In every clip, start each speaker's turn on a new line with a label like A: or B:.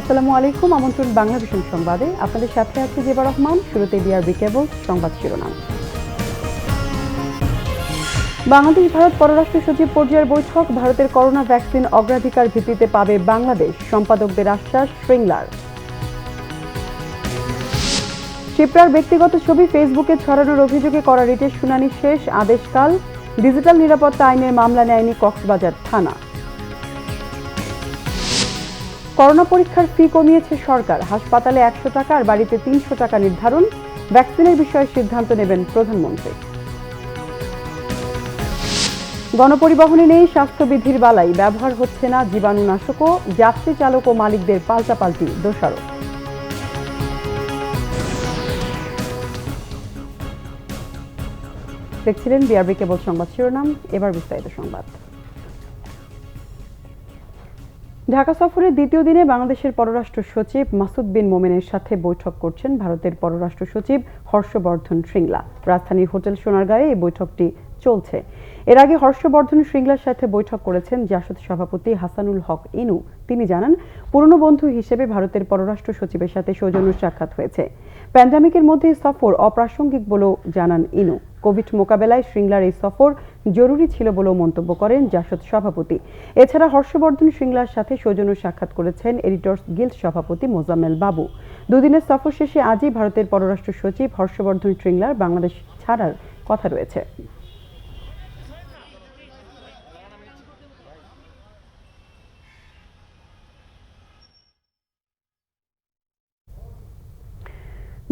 A: আসসালামু আলাইকুম। আমন্ত্রণ বাংলাদেশ সংবাদে, আপনাদের সাথে আছে জেবা রহমান। শুরুতে বিআরবি কেবল সংবাদ শিরোনাম। বাংলাদেশ ভারত পররাষ্ট্র সচিব পর্যায়ের বৈঠক, ভারতের করোনা ভ্যাকসিন অগ্রাধিকার ভিত্তিতে পাবে বাংলাদেশ, সম্পাদকদের আশ্বাস শৃঙ্গলার। শিপ্রার ব্যক্তিগত ছবি ফেসবুকে ছড়ানোর অভিযোগে করা রিটের শুনানি শেষ, আদেশকাল। ডিজিটাল নিরাপত্তা আইনের মামলা নেয়নি কক্সবাজার থানা। করোনা পরীক্ষার ফি কমিয়েছে সরকার, হাসপাতালে ১০০ টাকা আর বাড়িতে ৩০০ টাকা নির্ধারণ। ভ্যাকসিনের বিষয়ে সিদ্ধান্ত নেবেন প্রধানমন্ত্রী। গণপরিবহনে নেই স্বাস্থ্যবিধির বালাই, ব্যবহার হচ্ছে না জীবাণুনাশকও, যাত্রী চালক ও মালিকদের পাল্টাপাল্টি দোষারোপ। দেখছিলেন বিআরবি কেবল সংবাদ শিরোনাম, এবার বিস্তারিত সংবাদ। ঢাকা সফরের দ্বিতীয় দিনে বাংলাদেশের পররাষ্ট্র সচিব মাসুদ বিন মোমেনের সাথে বৈঠক করছেন ভারতের পররাষ্ট্র সচিব হর্ষবর্ধন শ্রিংলা। রাজধানীর হোটেল সোনারগাঁয়ে এই বৈঠকটি চলছে। এর আগে হর্ষবর্ধন শ্রিংলার সাথে বৈঠক করেছেন জাসদ সভাপতি হাসানুল হক ইনু। তিনি জানান, পুরনো বন্ধু হিসেবে ভারতের পররাষ্ট্র সচিবের সাথে সৌজন্য সাক্ষাৎ হয়েছে। প্যান্ডামিকের মধ্যে সফর অপ্রাসঙ্গিক বলেও জানান ইনু। কোভিড মোকাবেলায় শ্রিংলার এই সফর জরুরি ছিল বলেও মন্তব্য করেন জাসদ সভাপতি। এছাড়া হর্ষবর্ধন শ্রিংলার সাথে সৌজন্য সাক্ষাৎ করেছেন এডিটর্স গিল্ড সভাপতি মোজাম্মেল বাবু। দুদিনের সফর শেষে আজই ভারতের পররাষ্ট্র সচিব হর্ষবর্ধন শ্রিংলার বাংলাদেশ ছাড়ার কথা রয়েছে।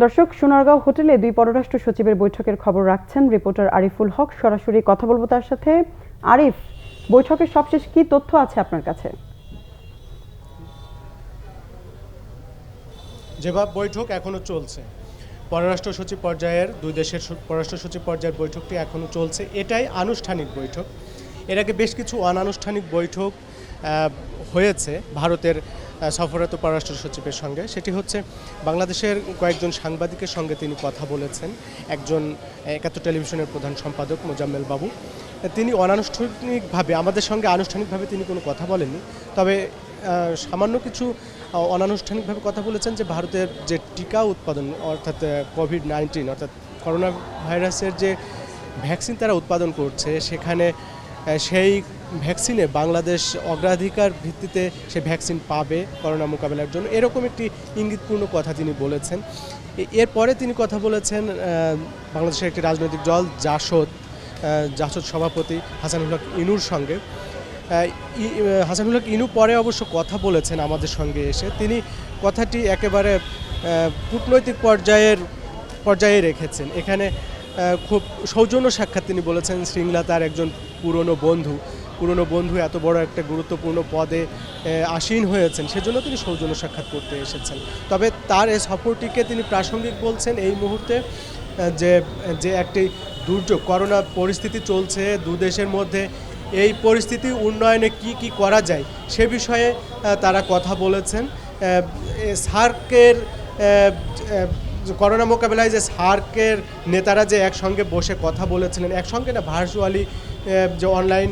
A: দর্শক, সোনারগাঁও হোটেলে দুই পররাষ্ট্র সচিবের বৈঠকের খবর রাখছেন রিপোর্টার আরিফুল হক। সরাসরি কথা বলবো তার সাথে। আরিফ, বৈঠকের সবশেষ কি তথ্য আছে আপনার কাছে?
B: যেভাবে বৈঠক এখনো চলছে, পররাষ্ট্র সচিব পর্যায়ের দুই দেশের পররাষ্ট্র সচিব পর্যায়ের বৈঠকটি এখনো চলছে। এটাই আনুষ্ঠানিক বৈঠক। এর আগে বেশ কিছু অনানুষ্ঠানিক বৈঠক হয়েছে ভারতের সফররত পররাষ্ট্র সচিবের সঙ্গে। সেটি হচ্ছে বাংলাদেশের কয়েকজন সাংবাদিকের সঙ্গে তিনি কথা বলেছেন। একজন একাত্তর টেলিভিশনের প্রধান সম্পাদক মোজাম্মেল বাবু, তিনি অনানুষ্ঠানিকভাবে আমাদের সঙ্গে আনুষ্ঠানিকভাবে তিনি কোনো কথা বলেননি, তবে সামান্য কিছু অনানুষ্ঠানিকভাবে কথা বলেছেন যে ভারতের যে টিকা উৎপাদন অর্থাৎ কোভিড-19 অর্থাৎ করোনা ভাইরাসের যে ভ্যাকসিন তারা উৎপাদন করছে, সেখানে সেই ভ্যাকসিনে বাংলাদেশ অগ্রাধিকার ভিত্তিতে সে ভ্যাকসিন পাবে করোনা মোকাবেলার জন্য, এরকম একটি ইঙ্গিতপূর্ণ কথা তিনি বলেছেন। এরপরে তিনি কথা বলেছেন বাংলাদেশের একটি রাজনৈতিক দল জাসদ সভাপতি হাসানুল হক ইনুর সঙ্গে। হাসানুল হক ইনু পরে অবশ্য কথা বলেছেন আমাদের সঙ্গে এসে। তিনি কথাটি একেবারে কূটনৈতিক পর্যায়ে রেখেছেন। এখানে খুব সৌজন্য সাক্ষাৎ তিনি বলেছেন। শ্রিংলা তার একজন পুরনো বন্ধু এত বড় একটা গুরুত্বপূর্ণ পদে আসীন হয়েছেন, সেজন্য তিনি সৌজন্য সাক্ষাৎ করতে এসেছেন। তবে তার এই সফরটিকে তিনি প্রাসঙ্গিক বলছেন এই মুহূর্তে, যে একটি দুর্যোগ করোনা পরিস্থিতি চলছে দু দেশের মধ্যে। এই পরিস্থিতি উন্নয়নে কি করা যায় সে বিষয়ে তারা কথা বলেছেন। সার্কের করোনা মোকাবেলায় যে সার্কের নেতারা যে একসঙ্গে বসে কথা বলেছিলেন, একসঙ্গে না ভার্চুয়ালি যে অনলাইন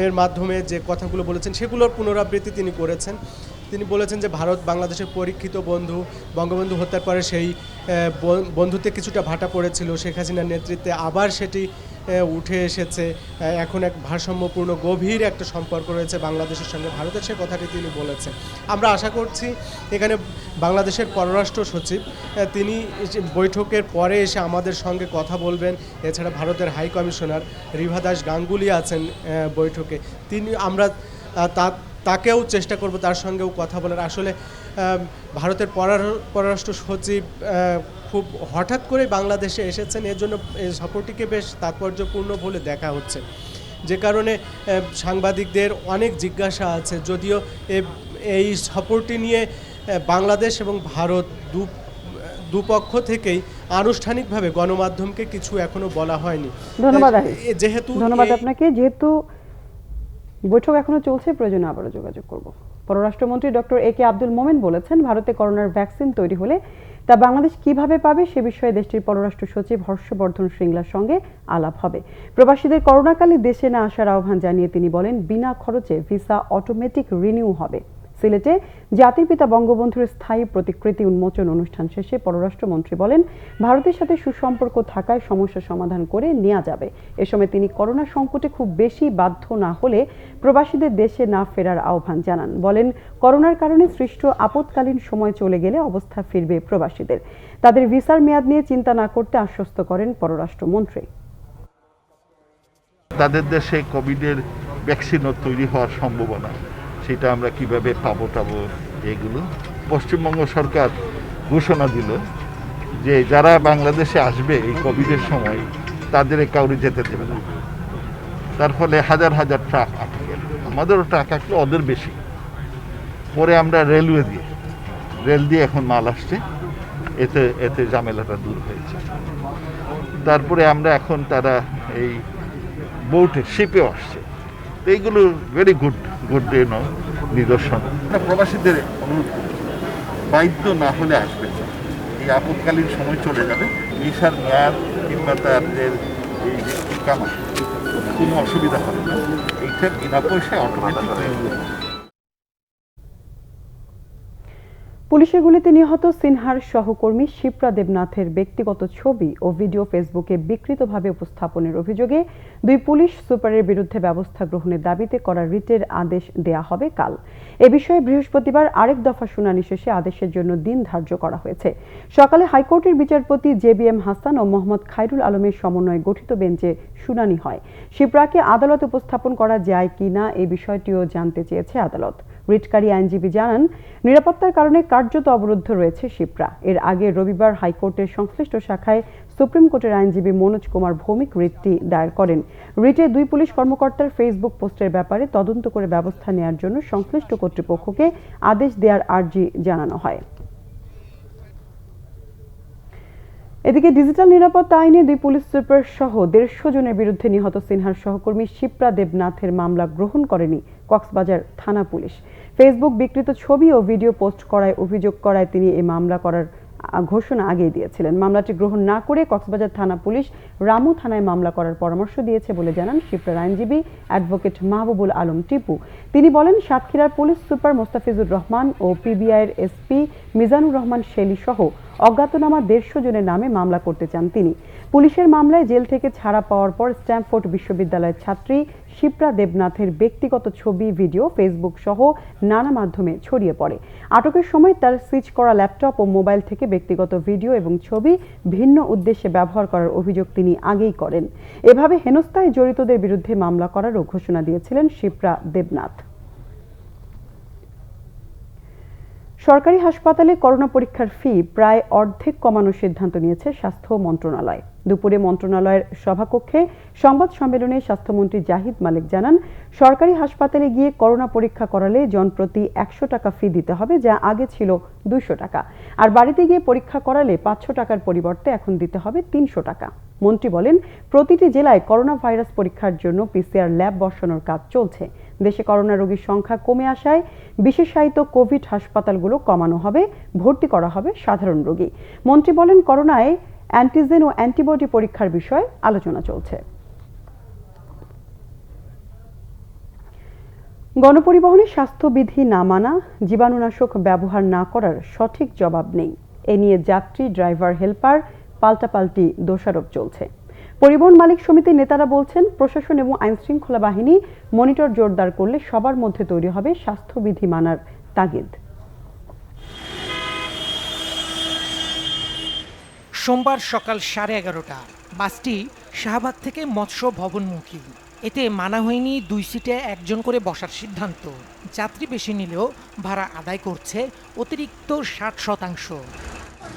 B: এর মাধ্যমে যে কথাগুলো বলেছেন সেগুলোর পুনরাবৃত্তি তিনি করেছেন। তিনি বলেছেন যে ভারত বাংলাদেশের পরীক্ষিত বন্ধু, বঙ্গবন্ধু হত্যার পরে সেই বন্ধুতে কিছুটা ভাটা পড়েছিল, শেখ হাসিনার নেতৃত্বে আবার সেটি উঠে এসেছে। এখন এক ভারসাম্যপূর্ণ গভীর একটা সম্পর্ক রয়েছে বাংলাদেশের সঙ্গে ভারতের, সে কথাটি তিনি বলেছেন। আমরা আশা করছি এখানে বাংলাদেশের পররাষ্ট্র সচিব তিনি বৈঠকের পরে এসে আমাদের সঙ্গে কথা বলবেন। এছাড়া ভারতের হাই কমিশনার রিভা দাস গাঙ্গুলি আছেন বৈঠকে। আমরা তাকেও চেষ্টা করব তার সঙ্গেও কথা বলার। আসলে ভারতের পররাষ্ট্র সচিব খুব হঠাৎ করে বাংলাদেশে এসেছেন, এর জন্য এই সফরটিকে বেশ তাৎপর্যপূর্ণ বলে দেখা হচ্ছে। যে কারণে সাংবাদিকদের অনেক জিজ্ঞাসা আছে, যদিও এই সফরটি নিয়ে বাংলাদেশ এবং ভারত দুপক্ষ থেকেই আনুষ্ঠানিকভাবে গণমাধ্যমকে কিছু এখনো বলা হয়নি।
A: ধন্যবাদ আপনাকে। যেহেতু বৈঠক এখনো চলছে, প্রয়োজনে আবারও যোগাযোগ করব। পররাষ্ট্রমন্ত্রী ডক্টর এ কে আব্দুল মোমেন বলেছেন, ভারতে করোনার ভ্যাকসিন তৈরি হলে তা বাংলাদেশ কিভাবে পাবে সে বিষয়ে দেশটির পররাষ্ট্র সচিব হর্ষবর্ধন শ্রিংলার সঙ্গে আলাপ হবে। প্রবাসীদের করোনাকালে দেশে না আসার আহ্বান জানিয়ে তিনি বলেন, বিনা খরচে ভিসা অটোমেটিক রিনিউ হবে। সিলেটে জাতির পিতা বঙ্গবন্ধুর স্থায়ী প্রতিকৃতি উন্মোচন অনুষ্ঠান শেষে পররাষ্ট্রমন্ত্রী বলেন, ভারতের সাথে সুসম্পর্ক থাকায় সমস্যা সমাধান করে নেওয়া যাবে। এ সময় তিনি করোনা সংকটে খুব বেশি বাধ্য না হলে প্রবাসীদের দেশে না ফেরার আহ্বান জানান। বলেন, করোনার কারণে সৃষ্ট আপৎকালীন সময় চলে গেলে অবস্থা ফিরবে প্রবাসীদের। তাদের ভিসার মেয়াদ নিয়ে চিন্তা না করতে আশ্বস্ত করেন পররাষ্ট্রমন্ত্রী।
C: তাদের দেশে কোভিডের ভ্যাকসিনও তৈরি হওয়ার সম্ভাবনা, সেটা আমরা কিভাবে পাবো এগুলো। পশ্চিমবঙ্গ সরকার ঘোষণা দিল যে যারা বাংলাদেশে আসবে এই কোভিডের সময় তাদের কাউরে যেতে দেবে না। তার ফলে হাজার হাজার ট্রাক আটকে গেল, আমাদেরও ট্রাক আটলো, ওদের বেশি। পরে আমরা রেল দিয়ে এখন মাল আসছে, এতে ঝামেলাটা দূর হয়েছে। তারপরে আমরা এখন তারা এই বোটে শিপেও আসছে। তো এইগুলো ভেরি গুড নিদর্শন। প্রবাসীদের অনুরোধ করব, বাধ্য না হলে আসবেন না। এই আপৎকালীন সময় চলে যাবে, ভিসার মেয়াদ কিংবা তাদের এই কামা কোনো অসুবিধা হবে না। এইটার বিনা পয়সায় অটোমেটিক।
A: পুলিশের গুলিতে নিহত সিনহার সহকর্মী শিপ্রা দেবনাথের ব্যক্তিগত ছবি ও ভিডিও ফেসবুকে বিকৃতভাবে উপস্থাপনের অভিযোগে 2 পুলিশ সুপারের বিরুদ্ধে ব্যবস্থা গ্রহণের দাবিতে করা রিটের আদেশ দেয়া হবে কাল। এ বিষয়ে বৃহস্পতিবার আরেক দফা শুনানি শেষে আদেশের জন্য দিন ধার্য করা হয়েছে। সকালে হাইকোর্টের বিচারপতি JBM হাসান ও মোহাম্মদ খায়রুল আলমের সমন্বয়ে গঠিত বেঞ্চে শুনানি হয়। শিপ্রাকে আদালতে উপস্থাপন করা যায় কিনা এই বিষয়টিও জানতে চেয়েছে আদালত। রিটকারী আইনজীবী জানান, নিরাপত্তার কারণে কার্যত অবরুদ্ধ রয়েছে শিপ্রা। এর আগে রবিবার হাইকোর্টের সংশ্লিষ্ট শাখায় সুপ্রিম কোর্টের আইনজীবী মনোজ কুমার ভৌমিক রিটটি দায়ের করেন। রিটে 2 পুলিশ কর্মকর্তার ফেসবুক পোস্টের ব্যাপারে তদন্ত করে ব্যবস্থা নেওয়ার জন্য সংশ্লিষ্ট কর্তৃপক্ষকে আদেশ দেওয়ার আর্জি জানানো হয়। এদিকে ডিজিটাল নিরাপত্তা আইনে 2 পুলিশ সুপার সহ 150 জনের বিরুদ্ধে নিহত সিনহার সহকর্মী শিপ্রা দেবনাথের মামলা গ্রহণ করেনি কক্সবাজার থানা পুলিশ। ফেসবুক বিকৃত ছবি ও ভিডিও পোস্ট করায় অভিযোগ করায় তিনি এই মামলা করার ঘোষণা আগেই দিয়েছিলেন। মামলাটি গ্রহণ না করে কক্সবাজার থানা পুলিশ রামু থানায় মামলা করার পরামর্শ দিয়েছে বলে জানান শিপ্রার আইনজীবী অ্যাডভোকেট মাহবুবুল আলম টিপু। তিনি বলেন, সাতক্ষীরার পুলিশ সুপার মোস্তাফিজুর রহমান ও PBIয়ের SP মিজানুর রহমান শেলী সহ অজ্ঞাতনামা 150 জনের নামে মামলা করতে চান তিনি। পুলিশের মামলায় জেল থেকে ছাড়া পাওয়ার পর স্ট্যামফোর্ড বিশ্ববিদ্যালয়ের ছাত্রী শিপ্রা দেবনাথের ব্যক্তিগত ছবি, ভিডিও ফেসবুক সহ নানা মাধ্যমে ছড়িয়ে পড়ে। আটকের সময় তার সুইচ করা ল্যাপটপ ও মোবাইল থেকে ব্যক্তিগত ভিডিও এবং ছবি ভিন্ন উদ্দেশ্যে ব্যবহার করার অভিযোগ তিনি আগেই করেন। এভাবে হেনস্থায় জড়িতদের বিরুদ্ধে মামলা করারও ঘোষণা দিয়েছিলেন শিপ্রা দেবনাথ। সরকারি হাসপাতালে করোনা পরীক্ষার ফি প্রায় অর্ধেক কমানোর সিদ্ধান্ত নিয়েছে স্বাস্থ্য মন্ত্রণালয়। দুপুরে মন্ত্রণালয়ের সভাকক্ষে সংবাদ সম্মেলনে স্বাস্থ্যমন্ত্রী জাহিদ মালিক জানান, সরকারি হাসপাতালে গিয়ে করোনা পরীক্ষা করালে জনপ্রতি 100 টাকা ফি দিতে হবে, যা আগে ছিল 200 টাকা। আর বাড়িতে গিয়ে পরীক্ষা করালে 500 টাকার পরিবর্তে এখন দিতে হবে 300 টাকা। মন্ত্রী বলেন, প্রতিটি জেলায় করোনা ভাইরাস পরীক্ষার জন্য PCR ল্যাব বসানোর কাজ চলছে। দেশে করোনা রোগীর সংখ্যা কমে আসায় বিশেষায়িত কোভিড হাসপাতালগুলো কমানো হবে, ভর্তি করা হবে সাধারণ রোগী। মন্ত্রী বলেন, করোনায় অ্যান্টিজেন ও অ্যান্টিবডি পরীক্ষার বিষয়ে আলোচনা চলছে। গণপরিবহনে স্বাস্থ্যবিধি না মানা, জীবাণুনাশক ব্যবহার না করার সঠিক জবাব নেই। এ নিয়ে যাত্রী, ড্রাইভার, হেল্পার পাল্টাপাল্টি দোষারোপ চলছে। পরিবহন মালিক সমিতির নেতারা বলছেন, প্রশাসন এবং আইনশৃঙ্খলা বাহিনী মনিটর জোরদার করলে সবার মধ্যে তৈরি হবে স্বাস্থ্যবিধি মানার তাগিদ।
D: সোমবার সকাল 11:30 বাসটি শাহবাগ থেকে মৎস্য ভবনমুখী। এতে মানা হয়নি 2 সিটে একজন করে বসার সিদ্ধান্ত। যাত্রী বেশি নিলেও ভাড়া আদায় করছে অতিরিক্ত 60%।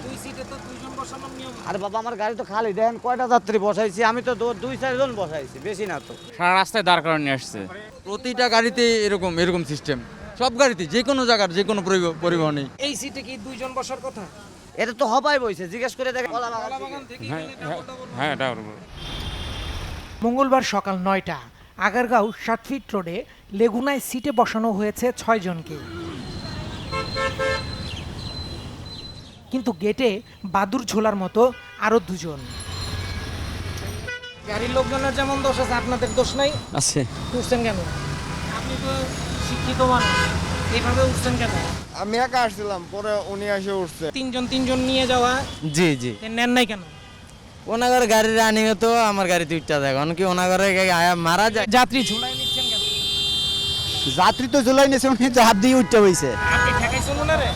E: 2 সিটে তো 2 জন বসানোর নিয়ম। আরে বাবা, আমার গাড়ি তো খালি, দেখেন কয়টা যাত্রী বসাইছি, আমি তো 2-4 জন বসাইছি, বেশি না তো।
F: সারা রাস্তায় দাঁড় করানো নিয়ে আসছে। প্রতিটা গাড়িতে এরকম সিস্টেম, সব গাড়িতে যে কোনো জায়গার যে কোনো পরিবহনে।
D: এই সিটে কি 2 জন বসার কথা?
E: এটা তো হবাই বইছে, জিজ্ঞেস করে দেখেন।
F: হ্যাঁ, এটা
D: মঙ্গলবার সকাল 9টা আগারগাঁও 7 ফিট রোডে লেগুনায় সিটে বসানো হয়েছে 6 জনকে। কিন্তু গেটে বাদুর ঝোলার মতো আরো 2 জন। গাড়ির লোকজনের যেমন দোষ আছে, আপনাদের দোষ নাই?
F: আছে।
D: বুঝছেন কেন? আপনি তো শিক্ষিত মানুষ, এইভাবে উঠছেন কেন?
G: আমি একা আসছিলাম, পরে উনি এসে উঠছে।
D: তিনজন নিয়ে যাওয়া,
H: জি জি
D: নেন নাই কেন?
H: ওনাগর গাড়ি রানিং তো আমার গাড়ি দুইটা দেখো কি ওনাগরে মারা যায়।
D: যাত্রী ঝুলাই নিচ্ছেন কেন?
G: যাত্রী তো জুলাই নিয়েছে, উনি তো হাত দিয়ে উঠতে হয়েছে।
D: আপনি ঠেকাইছেন ওনারে?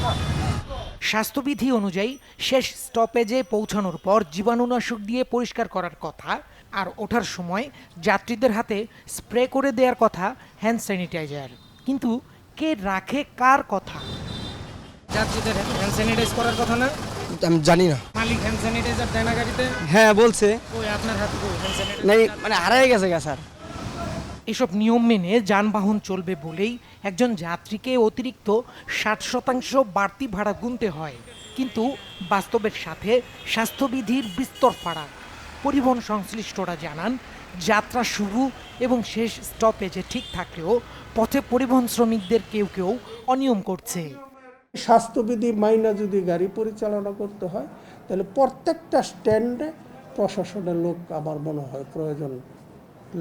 D: স্বাস্থ্যবিধি অনুযায়ী শেষ স্টপেজে পৌঁছানোর পর জীবাণুনাশক দিয়ে পরিষ্কার করার কথা, আর ওঠার সময় যাত্রীদের হাতে স্প্রে করে দেওয়ার কথা হ্যান্ড স্যানিটাইজার। কিন্তু কে রাখে কার কথা? যাত্রীদের হ্যান্ড স্যানিটাইজ করার কথা না?
G: আমি জানি না।
D: মালিক হ্যান্ড স্যানিটাইজার দেয় না গাড়িতে?
G: হ্যাঁ বলছে,
D: ওই আপনার হাতে হ্যান্ড স্যানিটাইজার?
G: নাই মানে হারাই গেছে স্যার।
D: এসব নিয়ম মেনে যানবাহন চলবে বলেই একজন যাত্রীকে অতিরিক্ত 60% বাড়তি ভাড়া গুনতে হয়। কিন্তু বাস্তবের সাথে স্বাস্থ্যবিধির বিস্তর ফারাক। পরিবহন সংশ্লিষ্টরা জানান, যাত্রা শুরু এবং শেষ স্টপেজে ঠিক থাকলেও পথে পরিবহন শ্রমিকদের কেউ কেউ অনিয়ম করছে।
I: স্বাস্থ্যবিধি মাইনা যদি গাড়ি পরিচালনা করতে হয়, তাহলে প্রত্যেকটা স্ট্যান্ডে প্রশাসনের লোক আমার মনে হয় প্রয়োজন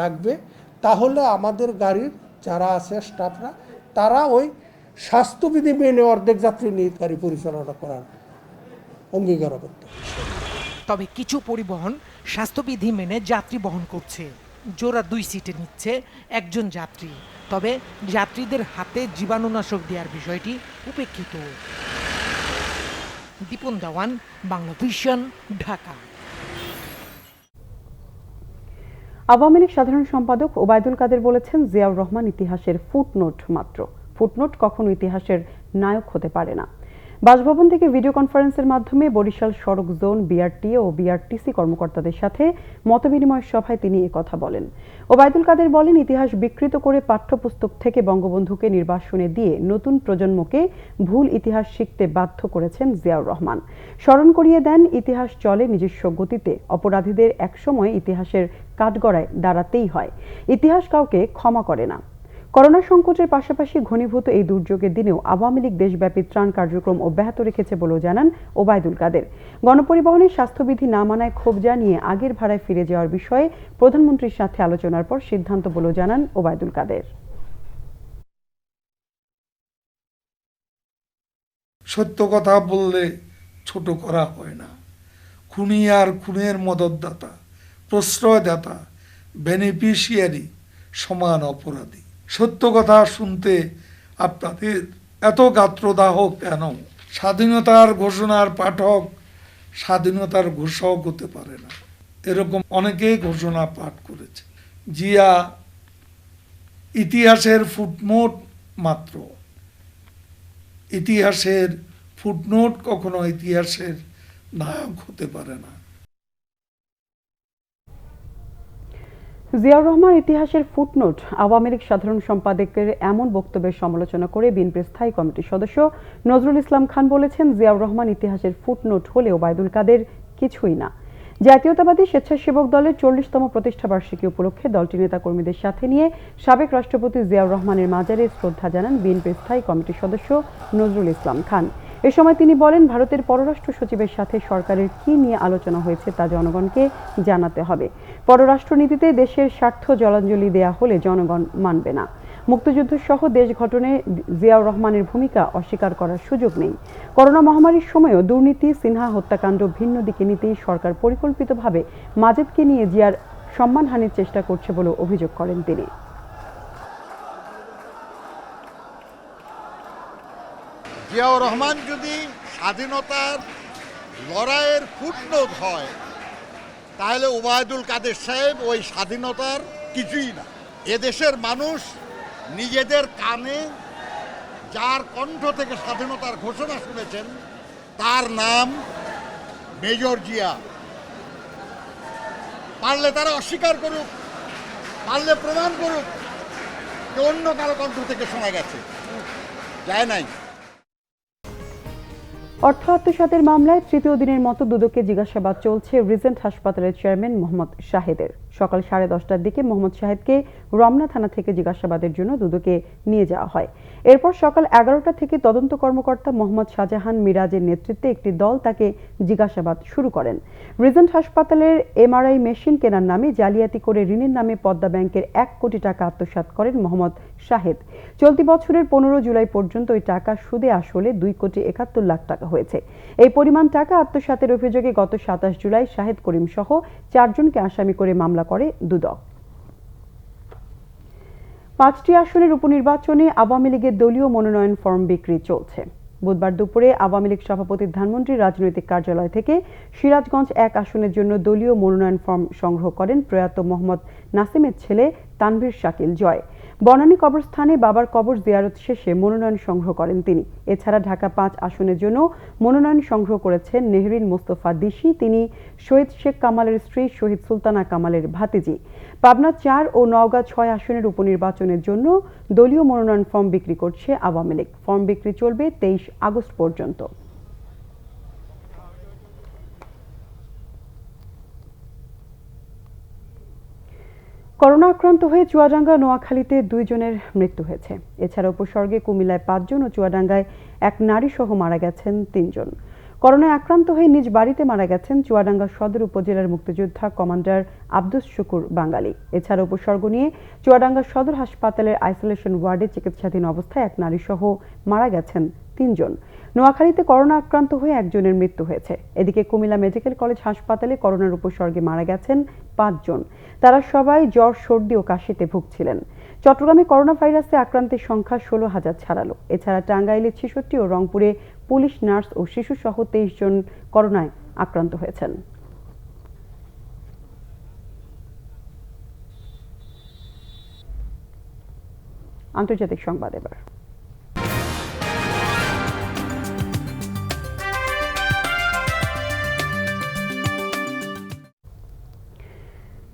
I: লাগবে। তাহলে আমাদের গাড়ির যারা আছে স্টাফরা, তারা ওই স্বাস্থ্যবিধি মেনে অর্ধেক যাত্রী নিয়ে গাড়ি পরিচালনা করার অঙ্গীকারবদ্ধ।
D: তবে কিছু পরিবহন স্বাস্থ্যবিধি মেনে যাত্রী বহন করছে। জোড়া 2 সিটে নিচ্ছে একজন যাত্রী, তবে যাত্রীদের হাতে জীবাণুনাশক দেওয়ার বিষয়টি উপেক্ষিত। দীপন দেওয়ান, বাংলা ভিশন, ঢাকা।
A: আওয়ামী লীগ সাধারণ সম্পাদক ওবায়দুল কাদের বলেছেন, জিয়াউর রহমান ইতিহাসের ফুটনোট মাত্র। ফুটনোট কখনো ইতিহাসের নায়ক হতে পারে না। বাসভবন থেকে ভিডিও কনফারেন্সের মাধ্যমে বরিশাল সড়ক জোন বিআরটি ও বিআরটিসি কর্মকর্তাদের সাথে মতবিনিময় সভায় তিনি একথা বলেন। ওবায়দুল কাদের বলেন, ইতিহাস বিকৃত করে পাঠ্যপুস্তক থেকে বঙ্গবন্ধুকে নির্বাসনে দিয়ে নতুন প্রজন্মকে ভুল ইতিহাস শিখতে বাধ্য করেছেন জিয়াউর রহমান। স্মরণ করিয়ে দেন, ইতিহাস চলে নিজস্ব গতিতে। অপরাধীদের একসময় ইতিহাসের কাঠগড়ায় দাঁড়াতেই হয়। ইতিহাস কাউকে ক্ষমা করে না। করোনা সংকটের পাশাপাশি ঘনীভূত এই দুর্যোগের দিনেও আওয়ামী লীগ দেশব্যাপী ত্রাণ কার্যক্রম অব্যাহত রেখেছে বলেও জানান ওবায়দুল কাদের। গণপরিবহনের স্বাস্থ্যবিধি না মানায় ক্ষোভ জানিয়ে আগের ভাড়ায় ফিরে যাওয়ার বিষয়ে প্রধানমন্ত্রীর সাথে আলোচনার পর সিদ্ধান্ত বলেও জানান ওবায়দুল কাদের।
J: সত্য কথা বললে ছোট করা হয় না। খুনি আর খুনের মদতদাতা, প্রশ্রয়দাতা, বেনিফিশিয়ারি সমান অপরাধী। সত্য কথা শুনতে আপনাদের এত গাত্রদাহ কেন? স্বাধীনতার ঘোষণার পাঠক স্বাধীনতার ঘোষক হতে পারে না, এরকম অনেকেই ঘোষণা পাঠ করেছে। জিয়া ইতিহাসের ফুটনোট মাত্র। ইতিহাসের ফুটনোট কখনো ইতিহাসের নায়ক হতে পারে না।
A: জিয়াউর রহমান ইতিহাসের ফুটনোট। আওয়ামী লীগ সাধারণ সম্পাদকের এমন বক্তব্যের সমালোচনা করে বিএনপির স্থায়ী কমিটির সদস্য নজরুল ইসলাম খান বলেছেন, জিয়াউর রহমান ইতিহাসের ফুটনোট হলেও ওবায়দুল কাদের কিছুই না। জাতীয়তাবাদী স্বেচ্ছাসেবক দলের 40তম প্রতিষ্ঠাবার্ষিকী উপলক্ষে দলটির নেতাকর্মীদের সাথে নিয়ে সাবেক রাষ্ট্রপতি জিয়াউর রহমানের মাজারে শ্রদ্ধা জানান বিএনপির স্থায়ী কমিটির সদস্য নজরুল ইসলাম খান। এ সময় তিনি বলেন, ভারতের পররাষ্ট্র সচিবের সাথে সরকারের কি নিয়ে আলোচনা হয়েছে তা জনগণকে জানাতে হবে। পররাষ্ট্রনীতিতে দেশের স্বার্থ জলাঞ্জলি দেয়া হলে জনগণ মানবে না। মুক্তিযুদ্ধ সহ দেশ গঠনে জিয়াউর রহমানের ভূমিকা অস্বীকার করার সুযোগ নেই। করোনা মহামারীর সময়ও দুর্নীতি, সিনহা হত্যাকাণ্ড ভিন্ন দিকে নিতেই সরকার পরিকল্পিতভাবে মাজেদকে নিয়ে জিয়ার সম্মানহানির চেষ্টা করছে বলে অভিযোগ করেন তিনি।
K: জিয়াউর রহমান যদি স্বাধীনতার লড়াইয়ের ফুটনোট হয়, তাহলে ওবায়দুল কাদের সাহেব ওই স্বাধীনতার কিছুই না। এদেশের মানুষ নিজেদের কানে যার কণ্ঠ থেকে স্বাধীনতার ঘোষণা শুনেছেন, তার নাম মেজর জিয়া। পারলে তারা অস্বীকার করুক, পারলে প্রমাণ করুক যে অন্য কারো কণ্ঠ থেকে শোনা গেছে, যায় নাই।
A: অর্থ আত্মসাতের মামলায় তৃতীয় দিনের মতো দুদকে জিজ্ঞাসাবাদ চলছে রিজেন্ট হাসপাতালের চেয়ারম্যান মোহাম্মদ শাহেদের। সকাল 10:30টার দিকে মোহাম্মদ শাহেদকে রমনা থানা থেকে জিজ্ঞাসাবাদের জন্য দুদকে নিয়ে যাওয়া হয়। এরপর সকাল 11টা থেকে তদন্ত কর্মকর্তা মোহাম্মদ শাহজাহান মিরাজের নেতৃত্বে একটি দল তাকে জিজ্ঞাসাবাদ শুরু করেন। রিজেন্ট হাসপাতালের এমআরআই মেশিন কেনার নামে জালিয়াতি করে ঋণের নামে পদ্মা ব্যাংকের 1 কোটি টাকা আত্মসাৎ করেন মোহাম্মদ শাহেদ। চলতি বছরের 15 জুলাই পর্যন্ত ওই টাকা সুদে আসলে 2,71,00,000 টাকা হয়েছে। এই পরিমাণ টাকা আত্মসাতের অভিযোগে গত 27 জুলাই শাহেদ করিম সহ 4 জনকে আসামি করে মামলা করে দুদক। 5টি আসনের উপনির্বাচনে আওয়ামী লীগের দলীয় মনোনয়ন ফর্ম বিক্রি চলছে। বুধবার দুপুরে আওয়ামী লীগ সভাপতির ধানমন্ডি রাজনৈতিক কার্যালয় থেকে সিরাজগঞ্জ 1 আসনের জন্য দলীয় মনোনয়ন ফর্ম সংগ্রহ করেন প্রয়াত মোহাম্মদ নাসিমের ছেলে তানভীর শাকিল জয়। বনানী কবরস্থানে বাবার কবর জিয়ারত শেষে মনোনয়ন সংগ্রহ করেন তিনি। এছাড়া ঢাকা 5 আসনের জন্য মনোনয়ন সংগ্রহ করেছেন নেহরিন মোস্তফা দিশি। তিনি শহীদ শেখ কামালের স্ত্রী শহীদ সুলতানা কামালের ভাতিজি। পাবনা 4 ও নওগাঁ 6 আসনের উপনির্বাচনের জন্য দলীয় মনোনয়ন ফর্ম বিক্রি করছে আওয়ামী লীগ। ফর্ম বিক্রি চলবে 23 আগস্ট পর্যন্ত। করোনা আক্রান্ত হয়ে চুয়াডাঙ্গা নোয়াখালীতে 2 জনের মৃত্যু হয়েছে। এছাড়া উপসর্গে কুমিল্লায় 5 জন ও চুয়াডাঙ্গায় এক নারী সহ মারা গেছেন 3 জন। করোনায় আক্রান্ত হয়ে নিজ বাড়িতে মারা গেছেন চুয়াডাঙ্গা সদর উপজেলার মুক্তিযোদ্ধা কমান্ডার আব্দুস শুকুর বাঙালি। এছাড়া উপসর্গ নিয়ে চুয়াডাঙ্গা সদর হাসপাতালের আইসোলেশন ওয়ার্ডে চিকিৎসাধীন অবস্থায় এক নারী সহ মারা গেছেন 3 জন। নোয়াখালীতে করোনা আক্রান্ত হয়ে 1 জনের মৃত্যু হয়েছে। এদিকে কুমিল্লা মেডিকেল কলেজ হাসপাতালে করোনার উপসর্গে মারা গেছেন 5 জন। তারা সবাই জ্বর, সর্দি ও কাশিতে ভুগছিলেন। চট্টগ্রামে করোনা ভাইরাসে আক্রান্তের সংখ্যা 16,000 ছাড়ালো। এছাড়া টাঙ্গাইলে 66 ও রংপুরে পুলিশ, নার্স ও শিশু সহ 23 জন করোনায় আক্রান্ত হয়েছেন। আন্তর্জাতিক সংবাদ এবার।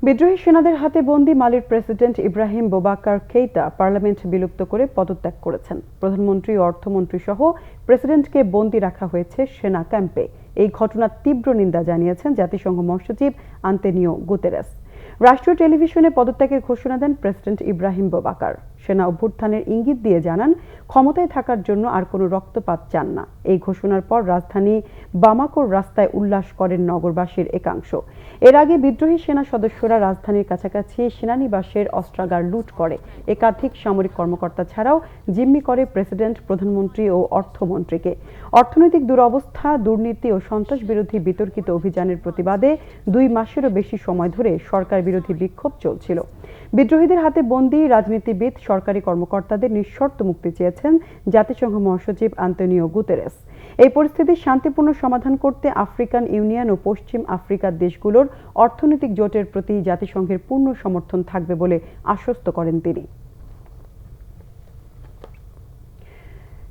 A: বিদ্রোহী সেনাদের হাতে বন্দী মালির প্রেসিডেন্ট ইব্রাহিম বোবাকার কেইতা পার্লামেন্ট বিলুপ্ত করে পদত্যাগ করেছেন। প্রধানমন্ত্রী ও অর্থমন্ত্রী সহ প্রেসিডেন্টকে বন্দী রাখা হয়েছে সেনা ক্যাম্পে। এই ঘটনার তীব্র নিন্দা জানিয়েছেন জাতিসংঘ মহাসচিব আন্তোনিও গুতেরেস। রাষ্ট্রীয় টেলিভিশনে পদত্যাগের ঘোষণা দেন প্রেসিডেন্ট ইব্রাহিম বোবাকার। সেনা অভ্যুত্থানের ইঙ্গিত দিয়ে জানান ক্ষমতায় থাকার জন্য আর কোনো রক্তপাত চান না। এই ঘোষণার পর রাজধানী বামাকোর রাস্তায় উল্লাস করেন নগরবাসীর একাংশ। এর আগে বিদ্রোহী সেনা সদস্যরা রাজধানীর কাছাকাছি সেনানিবাসের অস্ত্রাগার লুট করে। একাধিক সামরিক কর্মকর্তা ছাড়াও জিম্মি করে প্রেসিডেন্ট, প্রধানমন্ত্রী ও অর্থমন্ত্রীকে। অর্থনৈতিক দুরবস্থা, দুর্নীতি ও সন্ত্রাস বিরোধী বিতর্কিত অভিযানের প্রতিবাদে 2 মাসেরও বেশি সময় ধরে সরকার বিরোধী বিক্ষোভ চলছিল। বিদ্রোহীদের হাতে বন্দী রাজনীতিবিদ, সরকারি কর্মকর্তাদের নিঃশর্ত মুক্তি চেয়েছেন জাতিসংঘ মহাসচিব আন্তোনিও গুতেরেস। এই পরিস্থিতির শান্তিপূর্ণ সমাধান করতে আফ্রিকান ইউনিয়ন ও পশ্চিম আফ্রিকার দেশগুলোর অর্থনৈতিক জোটের প্রতি জাতিসংঘের পূর্ণ সমর্থন থাকবে বলে আশ্বস্ত করেন তিনি।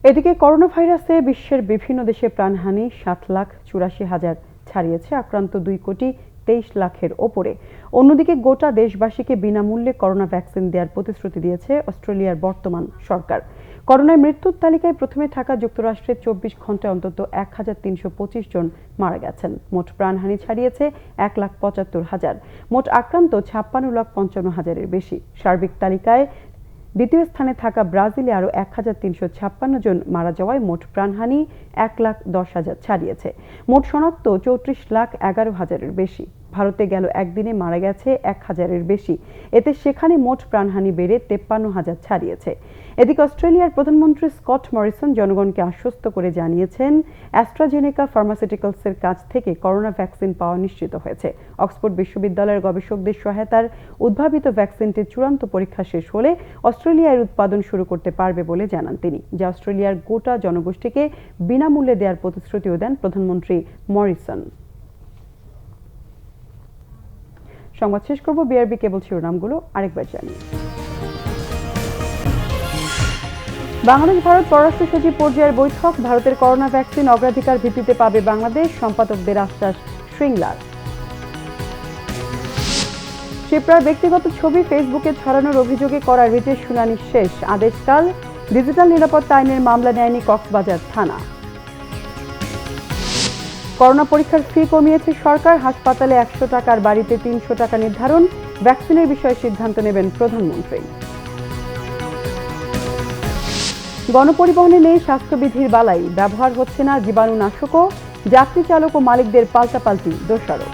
A: এদিকে করোনা ভাইরাসে বিশ্বের বিভিন্ন দেশে প্রাণহানি 7,84,000 ছাড়িয়েছে, আক্রান্ত 2,23,00,000-এর ওপরে। অন্যদিকে গোটা দেশবাসীকে বিনামূল্যে করোনা ভ্যাকসিন দেওয়ার প্রতিশ্রুতি দিয়েছে অস্ট্রেলিয়ার বর্তমান সরকার। করোনায় মৃত্যুর তালিকায় প্রথমে থাকা যুক্তরাষ্ট্রের 24 ঘন্টায় অন্তত 1,325 জন মারা গেছেন। মোট প্রাণহানি ছাড়িয়েছে 1,75,000। মোট আক্রান্ত 56,55,000-এর বেশি। সার্বিক তালিকায় দ্বিতীয় স্থানে থাকা ব্রাজিলে আরও 1,356 জন মারা যাওয়ায় মোট প্রাণহানি 1,10,000 ছাড়িয়েছে। মোট শনাক্ত 34,11,000-এর বেশি। ভারতে গেল একদিনে মারা গেছে 1,000-এর বেশি। এতে সেখানে মোট প্রাণহানি বেড়ে 53,000 ছাড়িয়েছে। এদিকে অস্ট্রেলিয়ার প্রধানমন্ত্রী স্কট মরিসন জনগণকে আশ্বস্ত করে জানিয়েছেন অ্যাস্ট্রাজেনেকা ফার্মাসিউটিক্যালসের কাছ থেকে করোনা ভ্যাকসিন পাওয়া নিশ্চিত হয়েছে। অক্সফোর্ড বিশ্ববিদ্যালয়ের গবেষকদের সহায়তার উদ্ভাবিত ভ্যাকসিনটির চূড়ান্ত পরীক্ষা শেষ হলে অস্ট্রেলিয়া এর উৎপাদন শুরু করতে পারবে বলে জানান তিনি, যা অস্ট্রেলিয়ার গোটা জনগোষ্ঠীকে বিনামূল্যে দেওয়ার প্রতিশ্রুতিও দেন প্রধানমন্ত্রী মরিসন। সংবাদ শেষ করব বিআরবি কেবল শিরোনামগুলো আরেকবার জানিয়ে। বাংলাদেশ ভারত পররাষ্ট্র সচিব পর্যায়ের বৈঠক, ভারতের করোনা ভ্যাকসিন অগ্রাধিকার ভিত্তিতে পাবে বাংলাদেশ, সম্পাদকদের আশ্বাস শৃঙ্গলার। শিপ্রার ব্যক্তিগত ছবি ফেসবুকে ছড়ানোর অভিযোগে করা রিটের শুনানি শেষ, আদেশকাল। ডিজিটাল নিরাপত্তা আইনের মামলা নেয়নি কক্সবাজার থানা। করোনা পরীক্ষার ফি কমিয়েছে সরকার, হাসপাতালে 100 টাকার বাড়িতে 300 টাকা নির্ধারণ। ভ্যাকসিনের বিষয়ে সিদ্ধান্ত নেবেন প্রধানমন্ত্রী। গণপরিবহনে নেই স্বাস্থ্যবিধির বালাই, ব্যবহার হচ্ছে না জীবাণুনাশকও, যাত্রী চালক ও মালিকদের পাল্টাপাল্টি দোষারোপ।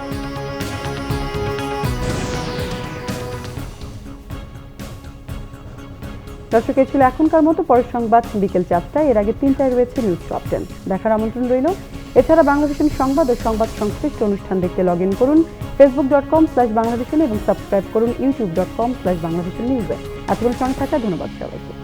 A: দর্শক, এই ছিল এখনকার মতো। পরের সংবাদ বিকেল 4টায়। এর আগে 3টায় রয়েছে নিউজ টপ 10। দেখার আমন্ত্রণ রইল। এছাড়া বাংলাদেশের সংবাদ ও সংবাদ সংশ্লিষ্ট অনুষ্ঠান দেখতে লগ ইন করুন facebook.com/bangladesh এবং সাবস্ক্রাইব করুন youtube.com/bangladeshnews। এতক্ষণ সঙ্গে থাকা ধন্যবাদ সবাইকে।